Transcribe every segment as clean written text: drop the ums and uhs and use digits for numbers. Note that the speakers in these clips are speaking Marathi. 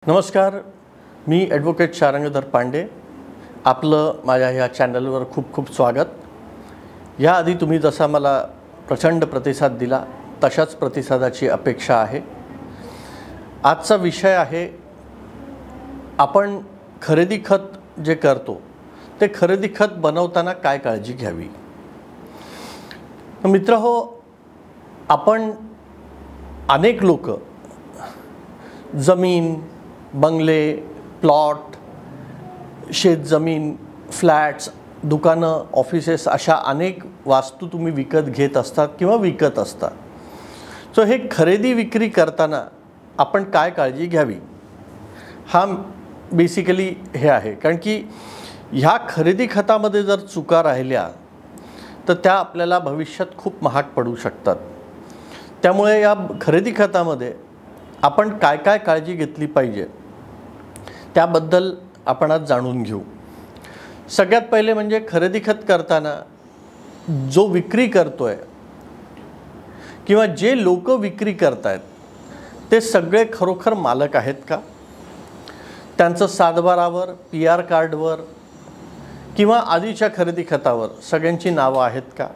नमस्कार, मी ॲडव्होकेट शारंगधर पांडे. आपलं माझ्या ह्या चॅनलवर खूप खूप स्वागत. याआधी तुम्ही जसा मला प्रचंड प्रतिसाद दिला तशाच प्रतिसादाची अपेक्षा आहे. आजचा विषय आहे, आपण खरेदी खत जे करतो ते खरेदी खत बनवताना काय काळजी घ्यावी. मित्रहो, आपण अनेक लोक जमीन, बंगले, प्लॉट, शेतजमीन, फ्लॅट्स, दुकानं, ऑफिसेस अशा अनेक वास्तू तुम्ही विकत घेत असतात किंवा विकत असता. सो हे खरेदी विक्री करताना आपण काय काळजी घ्यावी हा बेसिकली हे आहे. कारण की ह्या खरेदी खतामध्ये जर चुका राहिल्या तर त्या आपल्याला भविष्यात खूप महाग पडू शकतात. त्यामुळे या खरेदी खतामध्ये आपण काय काय काळजी घेतली पाहिजे त्याबद्दल आपण आज जाणून घेऊ. सगळ्यात पहिले म्हणजे खरेदी खत करताना जो विक्री करतोय किंवा जे लोक विक्री करतायत ते सगळे खरोखर मालक आहेत का. त्यांचं सातबारावर, PR कार्डवर किंवा आधीच्या खरेदी खतावर सगळ्यांची नावं आहेत का.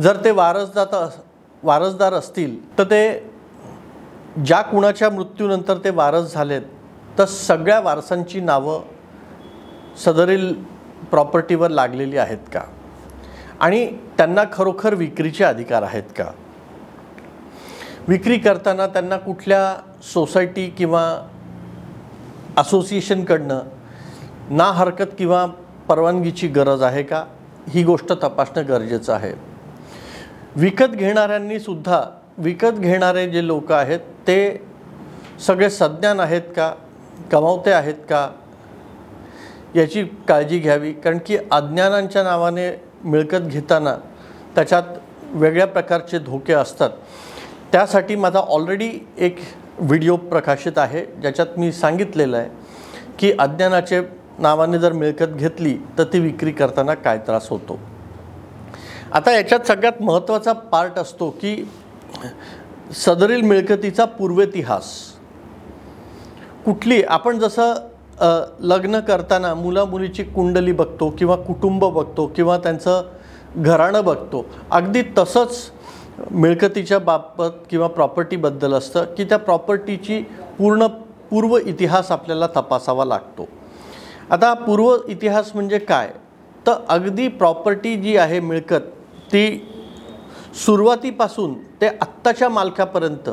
जर ते वारसदार असतील तर ते ज्या कुणाच्या मृत्यूनंतर ते वारस झालेत तर सगळ्या वारसांची नावं सदरील प्रॉपर्टीवर लागलेली आहेत का आणि त्यांना खरोखर विक्रीचे अधिकार आहेत का. विक्री करताना त्यांना कुठल्या सोसायटी किंवा असोसिएशनकडनं ना हरकत किंवा परवानगीची गरज आहे का, ही गोष्ट तपासणं गरजेचं आहे. विकत घेणाऱ्यांनी सुद्धा, विकत घेणारे जे लोक आहेत ते सगळे सज्ञान आहेत का, कमावते आहेत का, याची काळजी घ्यावी. कारण की अज्ञानांच्या नावाने मिळकत घेताना त्याच्यात वेगळ्या प्रकारचे धोके असतात. त्यासाठी माझा ऑलरेडी एक व्हिडिओ प्रकाशित आहे ज्याच्यात मी सांगितलेलं आहे की अज्ञानाचे नावाने जर मिळकत घेतली तर ती विक्री करताना काय त्रास होतो. आता याच्यात सगळ्यात महत्त्वाचा पार्ट असतो की सदरील मिळकतीचा पूर्वेतिहास. कुठली, आपण जसं लग्न करताना मुलामुलीची कुंडली बघतो किंवा कुटुंब बघतो किंवा त्यांचं घराणं बघतो, अगदी तसंच मिळकतीच्या बाबत किंवा प्रॉपर्टीबद्दल असतं की त्या प्रॉपर्टीची पूर्व इतिहास आपल्याला तपासावा लागतो. आता पूर्व इतिहास म्हणजे काय, तर अगदी प्रॉपर्टी जी आहे, मिळकत, ती सुरुवातीपासून ते आत्ताच्या मालकापर्यंत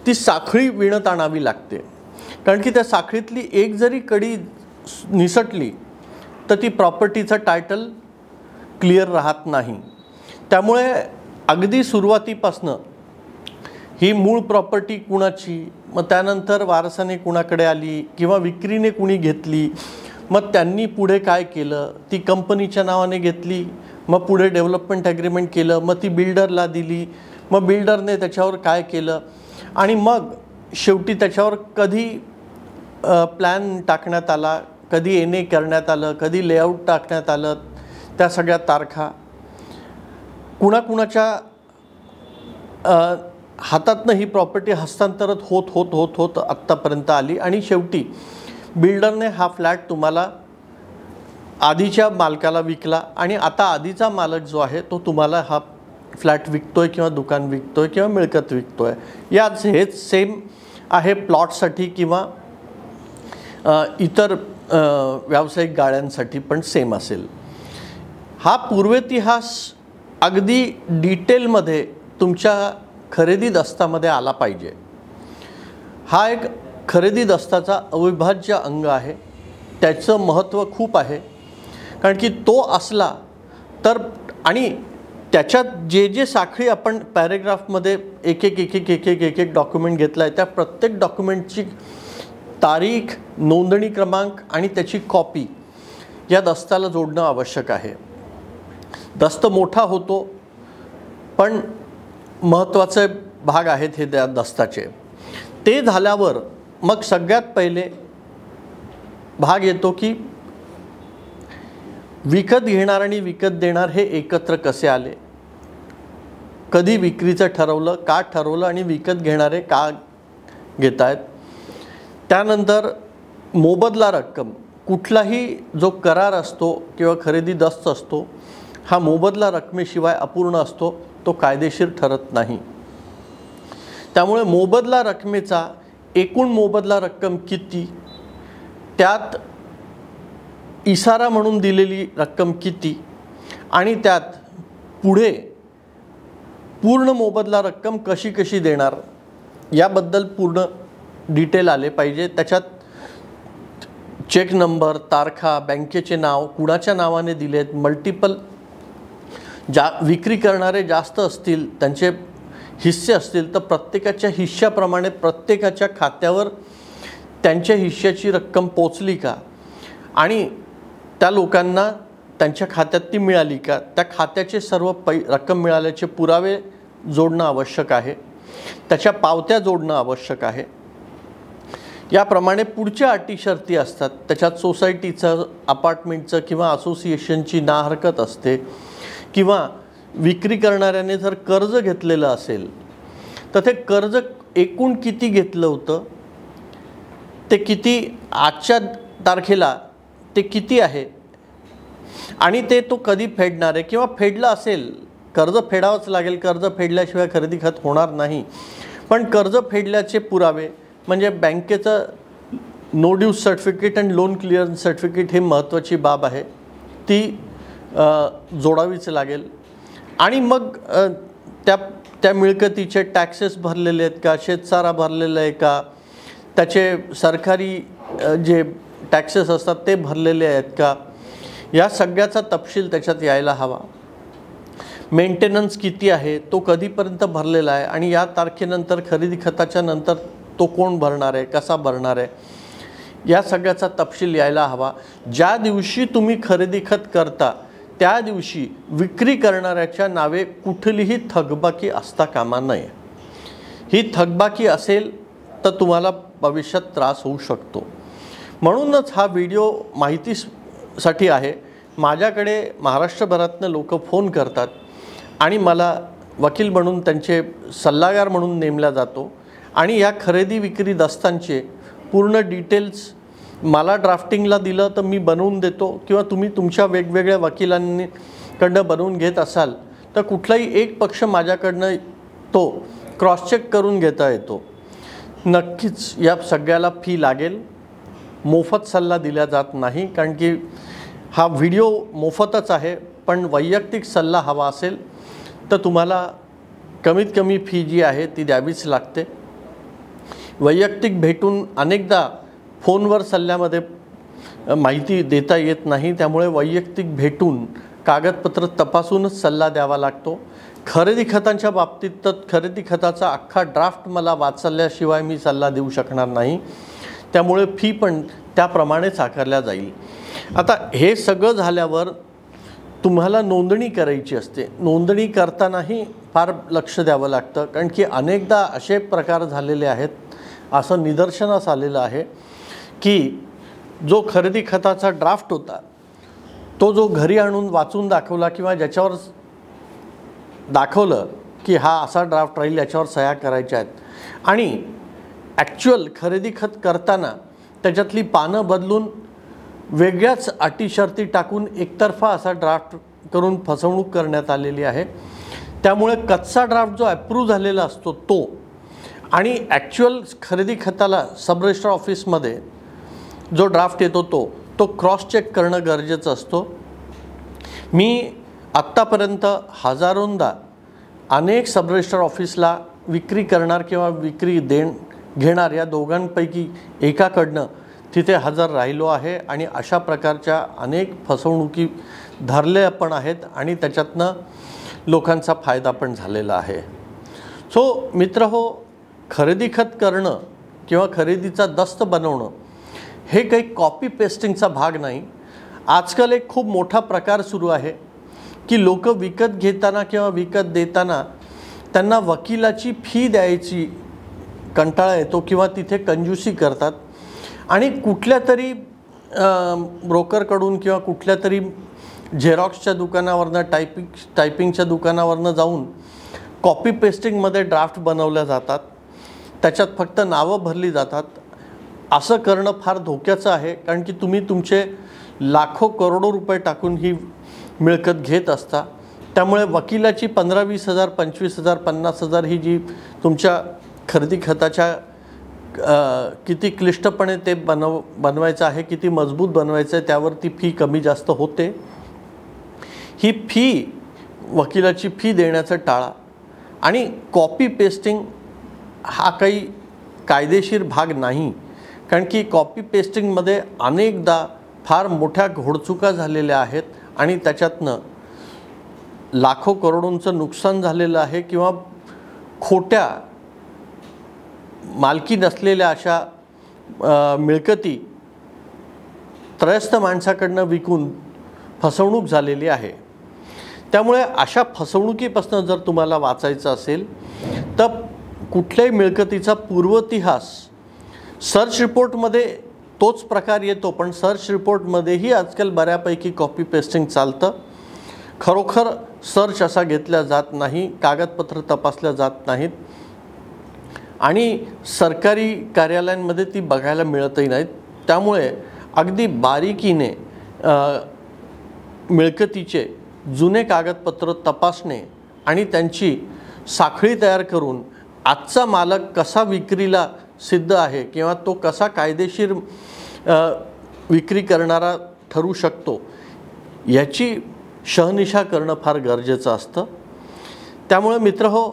ती साखळी विणत आणावी लागते. कारण की त्या साखळीतली एक जरी कडी निसटली तर ती प्रॉपर्टीचं टायटल क्लिअर राहत नाही. त्यामुळे अगदी सुरुवातीपासनं ही मूळ प्रॉपर्टी कुणाची, मग त्यानंतर वारसाने कुणाकडे आली किंवा विक्रीने कुणी घेतली, मग त्यांनी पुढे काय केलं, ती कंपनीच्या नावाने घेतली, मग पुढे डेव्हलपमेंट ॲग्रीमेंट केलं, मग ती बिल्डरला दिली, मग बिल्डरने त्याच्यावर काय केलं आणि मग शेवटी त्याच्यावर कधी प्लॅन टाकण्यात आला, कधी NA करण्यात आलं, कधी लेआउट टाकण्यात आलं, त्या सगळ्या तारखा कुणाकुणाच्या हातातनं ही प्रॉपर्टी हस्तांतरित होत आत्तापर्यंत आली आणि शेवटी बिल्डरने हा फ्लॅट तुम्हाला आधीच्या मालकाला विकला आणि आता आधीचा मालक जो आहे तो तुम्हाला हा फ्लॅट विकतोय किंवा दुकान विकतोय किंवा मिळकत विकतोय. याच हेच सेम आहे प्लॉटसाठी किंवा इतर व्यावसायिक गाळ्यांसाठी पण सेम असेल. हा पूर्वेतिहास अगदी डिटेलमध्ये तुमच्या खरेदी दस्तामध्ये आला पाहिजे. हा एक खरेदी दस्ताचा अविभाज्य अंग आहे. त्याचं महत्त्व खूप आहे. कारण की तो असला तर, आणि त्याच्यात जे जे साखळी आपण पॅरेग्राफमध्ये एक एक डॉक्युमेंट घेतला आहे, त्या प्रत्येक डॉक्युमेंटची तारीख, नोंदणी क्रमांक आणि त्याची कॉपी या दस्ताला जोडणं आवश्यक आहे. दस्त मोठा होतो पण महत्त्वाचे भाग आहेत हे त्या दस्ताचे. ते झाल्यावर मग सगळ्यात पहिले भाग येतो की विकत घेणार आणि विकत देणार हे एकत्र कसे आले, कधी विक्रीचं ठरवलं, का ठरवलं आणि विकत घेणारे का घेत आहेत. त्यानंतर मोबदला रक्कम, कुठलाही जो करार असतो किंवा खरेदी दस्त असतो हा मोबदला रकमेशिवाय अपूर्ण असतो, तो कायदेशीर ठरत नाही. त्यामुळे मोबदला रकमेचा एकूण मोबदला रक्कम किती, त्यात इशारा म्हणून दिलेली रक्कम किती आणि त्यात पुढे पूर्ण मोबदला रक्कम कशी कशी देणार याबद्दल पूर्ण डिटेल आले पाहिजे. त्याच्यात चेक नंबर, तारखा, बँकेचे नाव, कुणाच्या नावाने दिलेत, मल्टिपल विक्री करणारे जास्त असतील, त्यांचे हिस्से असतील तर प्रत्येकाच्या हिश्श्याप्रमाणे प्रत्येकाच्या खात्यावर त्यांच्या हिश्श्याची रक्कम पोचली का आणि त्या लोकांना त्यांच्या खात्यात ती मिळाली का, त्या खात्याचे सर्व रक्कम मिळाल्याचे पुरावे जोडणं आवश्यक आहे, त्याच्या पावत्या जोडणं आवश्यक आहे. याप्रमाणे पुढच्या अटी शर्ती असतात. त्याच्यात सोसायटीचं, अपार्टमेंटचं किंवा असोसिएशनची ना हरकत असते किंवा विक्री करणाऱ्याने जर कर्ज घेतलेलं असेल तर ते कर्ज एकूण किती घेतलं होतं, ते किती आजच्या तारखेला ते किती आहे आणि ते तो कधी फेडणार आहे किंवा फेडलं असेल, कर्ज फेडावंच लागेल, कर्ज फेडल्याशिवाय खरेदी खत होणार नाही, पण कर्ज फेडल्याचे पुरावे म्हणजे बँकेचं no dues certificate and loan clearance certificate हे महत्त्वाची बाब आहे, ती जोडावीच लागेल. आणि मग त्या मिळकतीचे टॅक्सेस भरलेले आहेत का, शेतसारा भरलेला आहे का, त्याचे सरकारी जे टॅक्सेस असतात ते भरलेले आहेत का, या सगळ्याचा तपशील त्याच्यात यायला हवा. मेंटेनन्स किती आहे, तो कधीपर्यंत भरलेला आहे आणि या तारखेनंतर खरेदी खताच्या नंतर तो कोण भरणार आहे, कसा भरणार आहे, या सगळ्याचा तपशील यायला हवा. ज्या दिवशी तुम्ही खरेदी खत करता त्या दिवशी विक्री करणाऱ्याच्या नावे कुठलीही थकबाकी असता कामा नये. ही थकबाकी असेल तर तुम्हाला भविष्यात त्रास होऊ शकतो. म्हणूनच हा व्हिडिओ माहितीसाठी आहे. माझ्याकडे महाराष्ट्रभरातनं लोक फोन करतात आणि मला वकील म्हणून त्यांचे सल्लागार म्हणून नेमला जातो आणि या खरेदी विक्री दस्तांचे पूर्ण डिटेल्स मला ड्राफ्टिंगला दिलं तर मी बनवून देतो किंवा तुम्ही तुमच्या वेगवेगळ्या वकिलांकडनं बनवून घेत असाल तर कुठलाही एक पक्ष माझ्याकडनं तो क्रॉस चेक करून घेता येतो. नक्कीच या सगळ्याला फी लागेल. मोफत सल्ला दिला जात नाही, कारण की हा व्हिडिओ मोफतच आहे, पण वैयक्तिक सल्ला हवा असेल तर तुम्हाला कमीत कमी फी जी आहे ती द्यावीच लागते. वैयक्तिक भेटून अनेकदा फोनवर सल्ल्यामध्ये माहिती देता येत नाही, त्यामुळे वैयक्तिक भेटून कागदपत्र तपासूनच सल्ला द्यावा लागतो. खरेदी खतांच्या बाबतीत तर खरेदी खताचा अख्खा ड्राफ्ट मला वाचल्याशिवाय मी सल्ला देऊ शकणार नाही, त्यामुळे फी पण त्याप्रमाणेच आकारल्या जाईल. आता हे सगळं झाल्यावर तुम्हाला नोंदणी करायची असते. नोंदणी करतानाही फार लक्ष द्यावं लागतं, कारण की अनेकदा असे प्रकार झालेले आहेत, असं निदर्शनास आलेलं आहे की जो खरेदी खताचा ड्राफ्ट होता तो जो घरी आणून वाचून दाखवला किंवा ज्याच्यावर दाखवलं की हा असा ड्राफ्ट राहील, याच्यावर सह्या करायच्या आहेत आणि ॲक्च्युअल खरेदी खत करताना त्याच्यातली पानं बदलून वेगळ्याच अटी शर्ती टाकून एकतर्फा असा ड्राफ्ट करून फसवणूक करण्यात आलेली आहे. त्यामुळे कच्चा ड्राफ्ट जो ॲप्रूव्ह झालेला असतो तो आणि ॲक्च्युअल खरेदी खताला सब रजिस्ट्रार ऑफिसमध्ये जो ड्राफ्ट येतो तो क्रॉस चेक करणं गरजेचं असतो. मी आत्तापर्यंत हजारोंदा अनेक सब रजिस्ट्रार ऑफिसला विक्री करणार किंवा विक्री घेणार या दोघांपैकी एकाकडनं तिथे हजर राहिलो आहे आणि अशा प्रकारच्या अनेक फसवणुकी धरल्या पण आहेत आणि त्याच्यातनं लोकांचा फायदा पण झालेला आहे. सो मित्रहो, खरेदी खत करणं किंवा खरेदीचा दस्त बनवणं हे काही कॉपी पेस्टिंगचा भाग नाही. आजकाल एक खूप मोठा प्रकार सुरू आहे की लोक विकत घेताना किंवा विकत देताना त्यांना वकिलाची फी द्यायची कंटाळा येतो किंवा तिथे कंजूसी करतात आणि कुठल्या तरी ब्रोकरकडून किंवा कुठल्या तरी झेरॉक्सच्या दुकानावरनं टायपिंगच्या दुकानावरनं जाऊन कॉपी पेस्टिंगमध्ये ड्राफ्ट बनवल्या जातात. त्याच्यात फक्त नावं भरली जातात असं करणं फार धोक्याचं आहे, कारण की तुम्ही तुमचे लाखो करोडो रुपये टाकून ही मिळकत घेत असता. त्यामुळे वकिलाची 15-20 हजार, 25 हजार, 50 हजार ही जी तुमच्या खरेदी खताच्या किती क्लिष्टपणे ते बनवायचं आहे, किती मजबूत बनवायचं आहे, त्यावर ती फी कमी जास्त होते. ही फी, वकिलाची फी देण्याचं टाळा. आणि कॉपी पेस्टिंग हा काही कायदेशीर भाग नाही, कारण की कॉपी पेस्टिंगमध्ये अनेकदा फार मोठ्या घोडचुका झालेल्या आहेत आणि त्याच्यातनं लाखो करोडोंचं नुकसान झालेलं आहे, किंवा खोट्या मालकी नसलेल्या अशा मिळकती त्रयस्थ माणसाकडनं विकून फसवणूक झालेली आहे. त्यामुळे अशा फसवणुकीपासून जर तुम्हाला वाचायचं असेल तर कुठल्याही मिळकतीचा पूर्वइतिहास, सर्च रिपोर्टमध्ये तोच प्रकार येतो, पण सर्च रिपोर्टमध्येही आजकाल बऱ्यापैकी कॉपी पेस्टिंग चालतं. खरोखर सर्च असा घेतला जात नाही, कागदपत्र तपासल्या जात नाहीत आणि सरकारी कार्यालयांमध्ये ती बघायला मिळतही नाहीत. त्यामुळे अगदी बारीकीने मिळकतीचे जुने कागदपत्र तपासणे आणि त्यांची साखळी तयार करून आजचा मालक कसा विक्रीला सिद्ध आहे किंवा तो कसा कायदेशीर विक्री करणारा ठरू शकतो याची शहानिशा करणं फार गरजेचं असतं. त्यामुळे मित्रहो,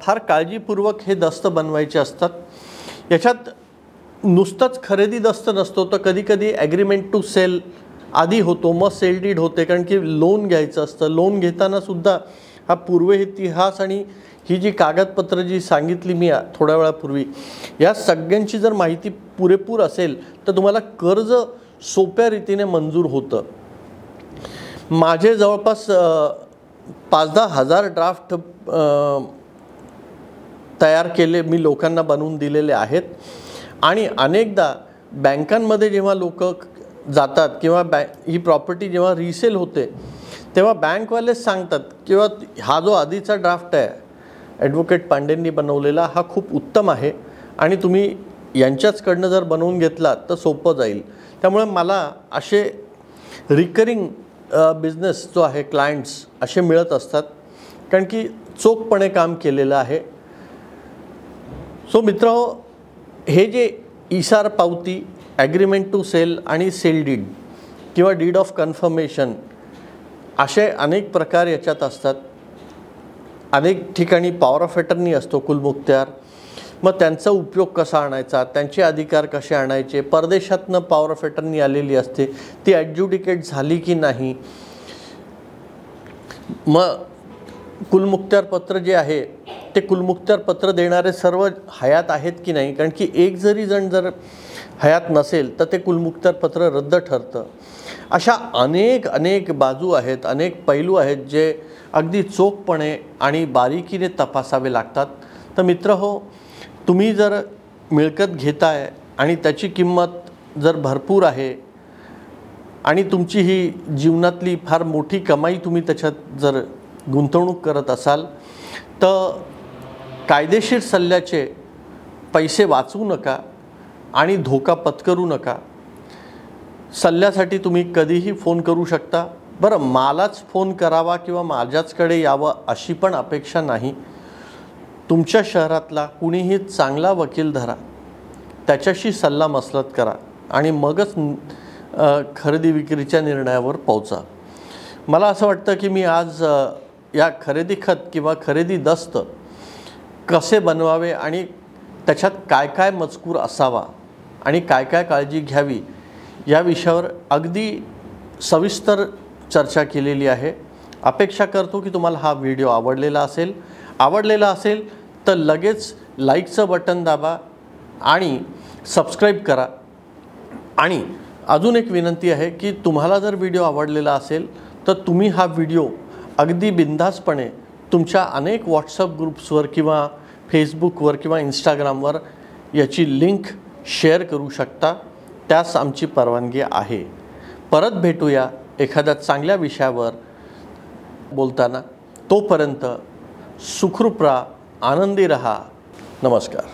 फार काळजीपूर्वक हे दस्त बनवायचे असतात. याच्यात नुसतंच खरेदी दस्त नसतो, तर कधीकधी ॲग्रीमेंट टू सेल आधी होतो, मग सेल डीड होते, कारण की लोन घ्यायचं असतं. लोन घेताना सुद्धा हा पूर्व इतिहास आणि ही जी कागदपत्र जी सांगितली मी थोड्या वेळापूर्वी, या सगळ्यांची जर माहिती पुरेपूर असेल तर तुम्हाला कर्ज सोप्या रीतीने मंजूर होतं. माझे जवळपास 5-10 हजार ड्राफ्ट तयार केले, मी लोकांना बनवून दिलेले आहेत. आणि अनेकदा बँकांमध्ये जेव्हा लोक जातात किंवा ही प्रॉपर्टी जेव्हा रिसेल होते तेव्हा बँकवालेच सांगतात किंवा हा जो आधीचा ड्राफ्ट आहे ॲडव्होकेट पांडेंनी बनवलेला, हा खूप उत्तम आहे आणि तुम्ही यांच्याचकडनं जर बनवून घेतला तर सोपं जाईल. त्यामुळे मला असे रिकरिंग बिझनेस जो आहे, क्लायंट्स असे मिळत असतात, कारण की चोखपणे काम केलेलं आहे. सो मित्रहो, हे जे इसार पावती, ॲग्रीमेंट टू सेल आणि सेल डीड किंवा डीड ऑफ कन्फर्मेशन असे अनेक प्रकार याच्यात असतात. अनेक ठिकाणी पॉवर ऑफ अटर्नी असतो, कुलमुख्त्यार. मग त्यांचा उपयोग कसा आणायचा, त्यांचे अधिकार कसे आणायचे, परदेशातनं पॉवर ऑफ अटर्नी आलेली असते, ती ॲडज्युडिकेट झाली की नाही, मग कुलमुख्त्यार पत्र जे आहे ते कुलमुख्त्यार पत्र देणारे सर्व हयात आहेत की नाही, कारण की एक जरी जण जर हयात नसेल तर ते कुलमुख्त्यार पत्र रद्द ठरतं. अशा अनेक बाजू आहेत, अनेक पैलू आहेत जे अगदी चोखपणे आणि बारीकीने तपासावे लागतात. तर मित्रहो, तुम्ही जर मिळकत घेताय आणि त्याची किंमत जर भरपूर आहे आणि तुमची ही जीवनातली फार मोठी कमाई तुम्ही त्याच्यात जर गुंतवणूक करत असाल तर कायदेशीर सल्ल्याचे पैसे वाचवू नका आणि धोका पत्करू नका. सल्ल्यासाठी तुम्ही कधीही फोन करू शकता. बरं, मलाच फोन करावा किंवा माझ्याचकडे यावं अशी पण अपेक्षा नाही. तुमच्या शहरातला कुणीही चांगला वकील धरा, त्याच्याशी सल्लामसलत करा आणि मगच खरेदी विक्रीच्या निर्णयावर पोहोचा. मला असं वाटतं की मी आज या खरेदी खत किंवा खरेदी दस्त कसे बनवावे आणि त्याच्यात काय काय मजकूर असावा आणि काय काय काळजी घ्यावी या विषयावर अगदी सविस्तर चर्चा केलेली आहे. अपेक्षा करतो की तुम्हाला हा व्हिडिओ आवडलेला असेल तर लगेच लाईकचं बटन दाबा आणि सबस्क्राईब करा. आणि अजून एक विनंती आहे की तुम्हाला जर व्हिडिओ आवडलेला असेल तर तुम्ही हा व्हिडिओ अगदी बिनधास्तपणे तुमच्या अनेक व्हॉट्सअप ग्रुप्सवर किंवा फेसबुकवर किंवा इंस्टाग्रामवर याची लिंक शेअर करू शकता. त्यास आमची परवानगी आहे. परत भेटूया एखाद्या चांगल्या विषयावर बोलताना. तोपर्यंत सुखरूप राहा, आनंदी रहा. नमस्कार.